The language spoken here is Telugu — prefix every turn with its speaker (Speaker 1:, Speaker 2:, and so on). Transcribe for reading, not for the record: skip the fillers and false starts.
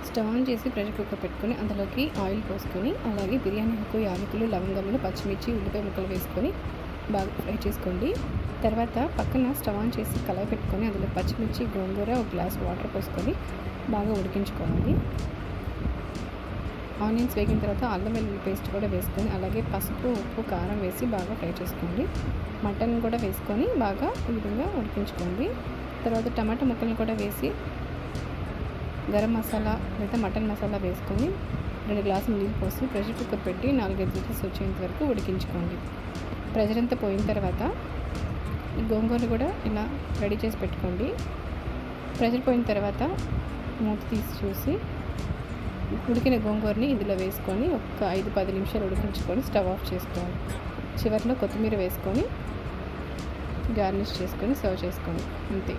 Speaker 1: స్టవ్ ఆన్ చేసి ప్రెషర్ కుక్కర్ పెట్టుకొని అందులోకి ఆయిల్ పోసుకొని అలాగే బిర్యానీ ఆకు, యాలకులు, లవంగములు, పచ్చిమిర్చి, ఉల్లిపాయ ముక్కలు వేసుకొని బాగా ఫ్రై చేసుకోండి. తర్వాత పక్కన స్టవ్ ఆన్ చేసి కళాయి పెట్టుకొని అందులో పచ్చిమిర్చి, గోంగూర, ఒక గ్లాస్ వాటర్ పోసుకొని బాగా ఉడికించుకోవాలి. ఆనియన్స్ వేగిన తర్వాత అల్లం వెల్లుల్లి పేస్ట్ కూడా వేసుకొని అలాగే పసుపు, ఉప్పు, కారం వేసి బాగా ఫ్రై చేసుకోండి. మటన్ కూడా వేసుకొని బాగా ఈ విధంగా ఉడికించుకోండి. తర్వాత టమాటా ముక్కలను కూడా వేసి గరం మసాలా లేదా మటన్ మసాలా వేసుకొని 2 గ్లాసులు నీళ్ళు పోసి ప్రెషర్ కుక్కర్ పెట్టి 4-5 విజిల్స్ వచ్చేంత వరకు ఉడికించుకోండి. ప్రెషర్ అంతా పోయిన తర్వాత ఈ గోంగూర కూడా ఇలా రెడీ చేసి పెట్టుకోండి. ప్రెషర్ పోయిన తర్వాత మూత తీసి చూసి ఉడికిన గోంగూరని ఇందులో వేసుకొని ఒక 5-10 నిమిషాలు ఉడికించుకొని స్టవ్ ఆఫ్ చేసుకోవాలి. చివరిలో కొత్తిమీర వేసుకొని గార్నిష్ చేసుకొని సర్వ్ చేసుకోండి. అంతే.